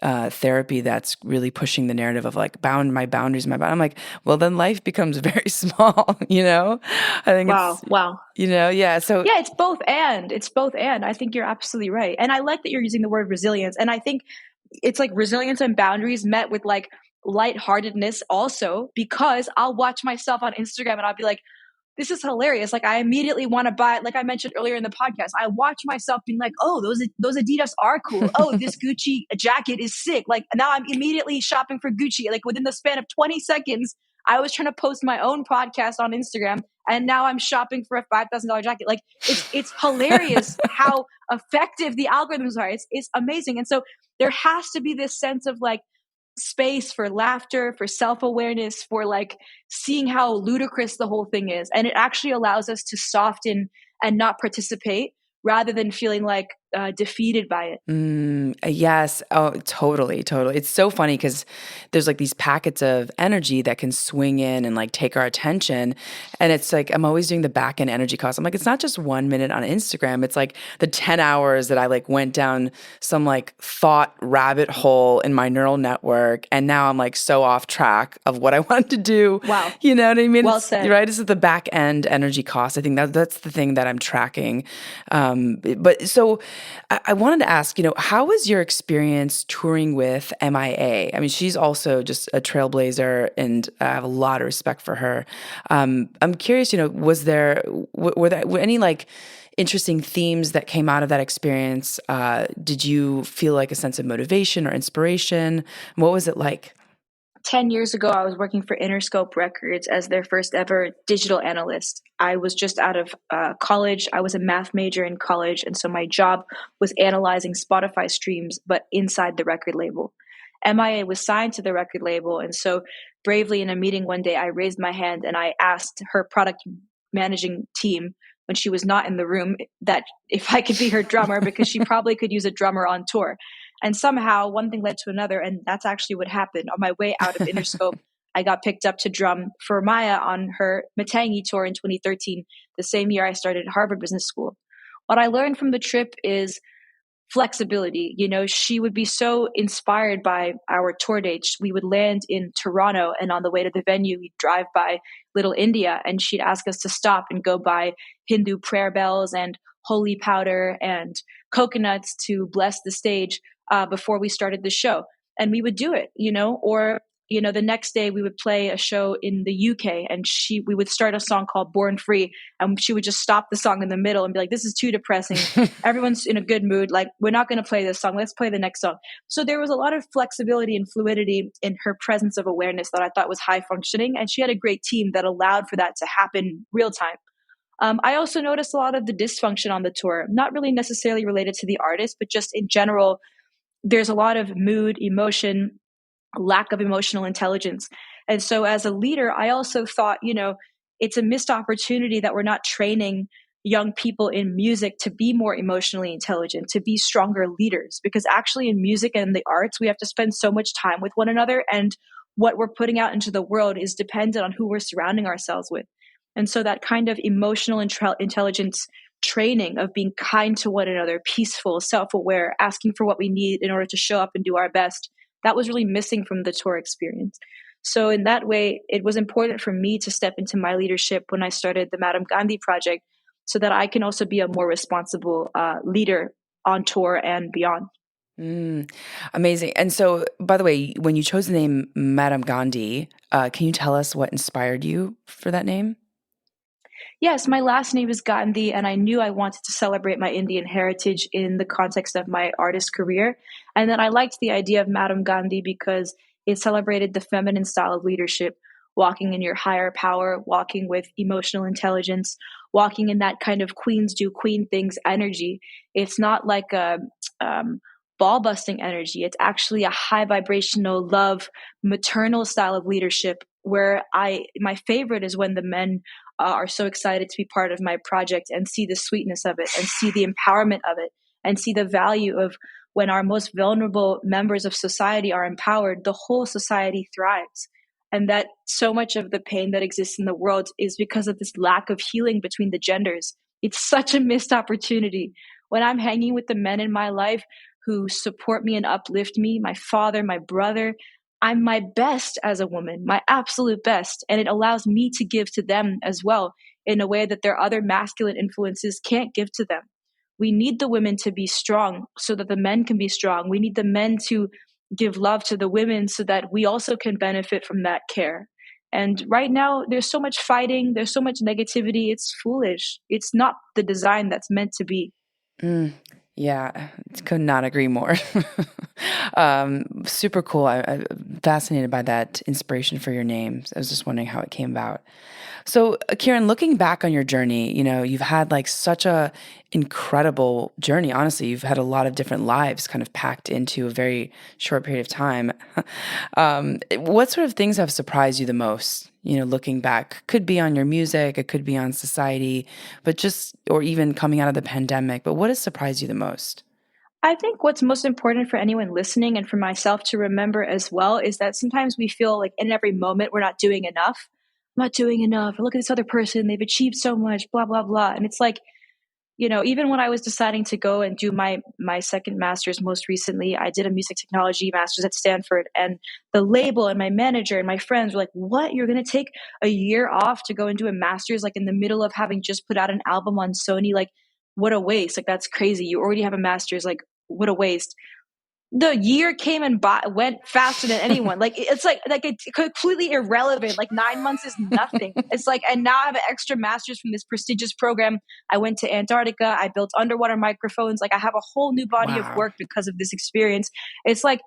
therapy that's really pushing the narrative of like my boundaries, my boundaries. I'm like, well, then life becomes very small, I think Wow. Yeah. So yeah, it's both and. It's both and. I think you're absolutely right. And I like that you're using the word resilience. And I think it's like resilience and boundaries met with like lightheartedness also, because I'll watch myself on Instagram and I'll be like, this is hilarious. Like I immediately want to buy, like I mentioned earlier in the podcast, I watch myself being like, oh, those Adidas are cool. Oh, this Gucci jacket is sick. Like now I'm immediately shopping for Gucci. Like within the span of 20 seconds, I was trying to post my own podcast on Instagram and now I'm shopping for a $5,000 jacket. Like it's hilarious how effective the algorithms are. It's amazing. And so there has to be this sense of like space for laughter, for self-awareness, for like seeing how ludicrous the whole thing is. And it actually allows us to soften and not participate rather than feeling like defeated by it. Yes. Oh, totally, totally. It's so funny because there's like these packets of energy that can swing in and like take our attention. And it's like, I'm always doing the back end energy cost. I'm like, it's not just 1 minute on Instagram. It's like the 10 hours that I like went down some like thought rabbit hole in my neural network. And now I'm like so off track of what I wanted to do. Wow. You know what I mean? Well said. Right. This is the back end energy cost. I think that's the thing that I'm tracking. But so I wanted to ask, how was your experience touring with MIA? I mean, she's also just a trailblazer, and I have a lot of respect for her. I'm curious, were there any like interesting themes that came out of that experience? Did you feel like a sense of motivation or inspiration? What was it like? 10 years ago, I was working for Interscope Records as their first ever digital analyst. I was just out of college. I was a math major in college. And so my job was analyzing Spotify streams, but inside the record label. MIA was signed to the record label. And so bravely in a meeting one day, I raised my hand and I asked her product managing team when she was not in the room that if I could be her drummer because she probably could use a drummer on tour. And somehow one thing led to another. And that's actually what happened. On my way out of Interscope, I got picked up to drum for Maya on her Matangi tour in 2013, the same year I started Harvard Business School. What I learned from the trip is flexibility. She would be so inspired by our tour dates. We would land in Toronto, and on the way to the venue, we'd drive by Little India, and she'd ask us to stop and go buy Hindu prayer bells and holy powder and coconuts to bless the stage before we started the show. And we would do it, or the next day we would play a show in the UK, and we would start a song called Born Free, and she would just stop the song in the middle and be like, this is too depressing. Everyone's in a good mood. Like, we're not going to play this song. Let's play the next song. So there was a lot of flexibility and fluidity in her presence of awareness that I thought was high functioning. And she had a great team that allowed for that to happen real time. I also noticed a lot of the dysfunction on the tour, not really necessarily related to the artist, but just in general, there's a lot of mood, emotion, lack of emotional intelligence. And so as a leader, I also thought, it's a missed opportunity that we're not training young people in music to be more emotionally intelligent, to be stronger leaders. Because actually in music and the arts, we have to spend so much time with one another. And what we're putting out into the world is dependent on who we're surrounding ourselves with. And so that kind of emotional intelligence training of being kind to one another, peaceful, self-aware, asking for what we need in order to show up and do our best, that was really missing from the tour experience. So in that way, it was important for me to step into my leadership when I started the Madame Gandhi project so that I can also be a more responsible leader on tour and beyond. Amazing. And so, by the way, when you chose the name Madame Gandhi, can you tell us what inspired you for that name? Yes, my last name is Gandhi, and I knew I wanted to celebrate my Indian heritage in the context of my artist career. And then I liked the idea of Madame Gandhi because it celebrated the feminine style of leadership, walking in your higher power, walking with emotional intelligence, walking in that kind of queens do queen things energy. It's not like a ball busting energy. It's actually a high vibrational love, maternal style of leadership where my favorite is when the men are so excited to be part of my project and see the sweetness of it and see the empowerment of it and see the value of when our most vulnerable members of society are empowered, the whole society thrives. And that so much of the pain that exists in the world is because of this lack of healing between the genders. It's such a missed opportunity. When I'm hanging with the men in my life who support me and uplift me, my father, my brother, I'm my best as a woman, my absolute best. And it allows me to give to them as well in a way that their other masculine influences can't give to them. We need the women to be strong so that the men can be strong. We need the men to give love to the women so that we also can benefit from that care. And right now, there's so much fighting, there's so much negativity. It's foolish. It's not the design that's meant to be. Mm, yeah, could not agree more. Super cool. I'm fascinated by that inspiration for your name. I was just wondering how it came about. So, Kieran, looking back on your journey, you've had like such a incredible journey. Honestly, you've had a lot of different lives kind of packed into a very short period of time. What sort of things have surprised you the most? Looking back, could be on your music, it could be on society, or even coming out of the pandemic. But what has surprised you the most? I think what's most important for anyone listening and for myself to remember as well is that sometimes we feel like in every moment we're not doing enough. I'm not doing enough. Look at this other person. They've achieved so much, blah, blah, blah. And it's like, even when I was deciding to go and do my second master's most recently, I did a music technology master's at Stanford, and the label and my manager and my friends were like, what? You're going to take a year off to go and do a master's like in the middle of having just put out an album on Sony? Like, what a waste. Like, that's crazy. You already have a master's. Like, what a waste. The year came and went faster than anyone. Like, it's it's completely irrelevant. Like, 9 months is nothing. It's like, and now I have an extra master's from this prestigious program. I went to Antarctica. I built underwater microphones. Like, I have a whole new body of Wow. work because of this experience. It's like,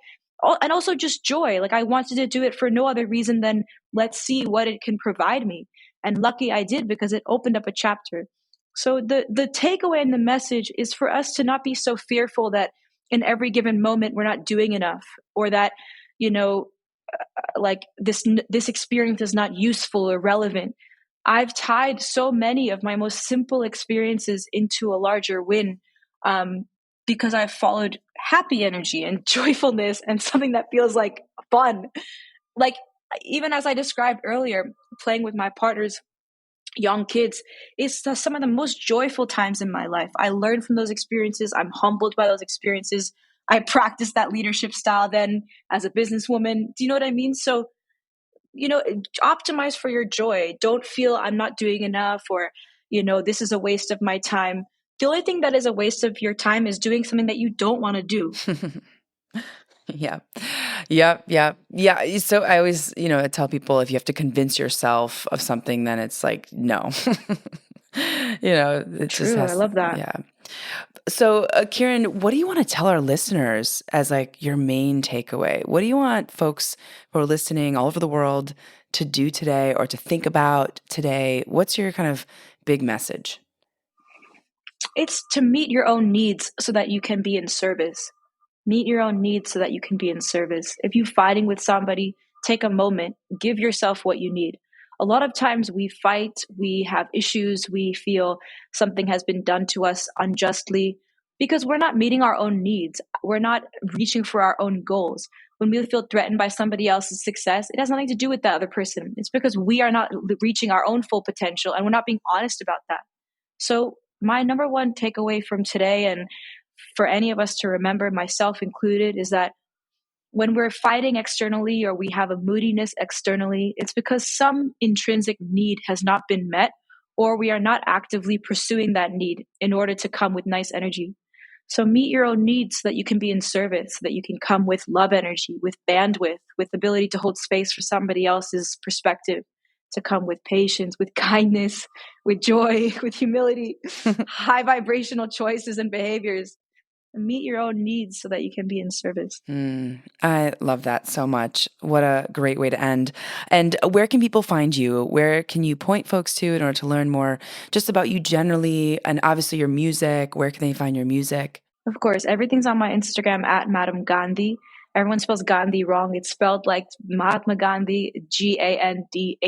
and also just joy. Like, I wanted to do it for no other reason than let's see what it can provide me. And lucky I did, because it opened up a chapter. So the takeaway and the message is for us to not be so fearful that in every given moment we're not doing enough, or that, like this experience is not useful or relevant. I've tied so many of my most simple experiences into a larger win, because I've followed happy energy and joyfulness and something that feels like fun. Like, even as I described earlier, playing with my partner's young kids is some of the most joyful times in my life. I learn from those experiences. I'm humbled by those experiences. I practice that leadership style then as a businesswoman. Do you know what I mean? So, optimize for your joy. Don't feel I'm not doing enough, or, this is a waste of my time. The only thing that is a waste of your time is doing something that you don't want to do. Yeah. Yep. Yeah. Yeah. So I always, I tell people if you have to convince yourself of something, then it's like, no, it just True. I has, love that. yeah. So, Kieran, what do you want to tell our listeners as like your main takeaway? What do you want folks who are listening all over the world to do today or to think about today? What's your kind of big message? It's to meet your own needs so that you can be in service. Meet your own needs so that you can be in service. If you're fighting with somebody, take a moment, give yourself what you need. A lot of times we fight, we have issues, we feel something has been done to us unjustly because we're not meeting our own needs. We're not reaching for our own goals. When we feel threatened by somebody else's success, it has nothing to do with that other person. It's because we are not reaching our own full potential and we're not being honest about that. So, my number one takeaway from today, and for any of us to remember, myself included, is that when we're fighting externally or we have a moodiness externally, it's because some intrinsic need has not been met, or we are not actively pursuing that need in order to come with nice energy. So meet your own needs so that you can be in service, so that you can come with love energy, with bandwidth, with the ability to hold space for somebody else's perspective, to come with patience, with kindness, with joy, with humility, high vibrational choices and behaviors. Meet your own needs so that you can be in service. I love that so much. What a great way to end. And where can people find you? Where can you point folks to in order to learn more just about you generally and obviously your music? Where can they find your music? Of course, everything's on my Instagram at Madame Gandhi. Everyone spells Gandhi wrong. It's spelled like Mahatma Gandhi, Gandhi.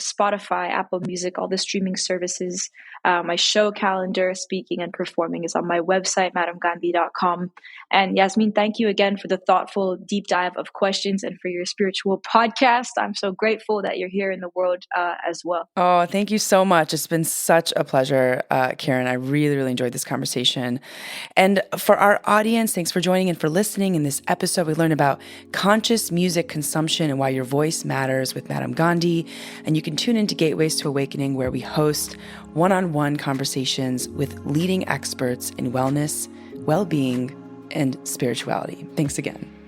Spotify, Apple Music, all the streaming services. My show calendar, speaking and performing, is on my website, madamegandhi.com. And Yasmin, thank you again for the thoughtful deep dive of questions and for your spiritual podcast. I'm so grateful that you're here in the world as well. Oh, thank you so much. It's been such a pleasure, Karen. I really, really enjoyed this conversation. And for our audience, thanks for joining and for listening. In this episode, we learned about conscious music consumption and why your voice matters with Madame Gandhi. And you can tune into Gateways to Awakening, where we host one-on-one conversations with leading experts in wellness, well-being, and spirituality. Thanks again.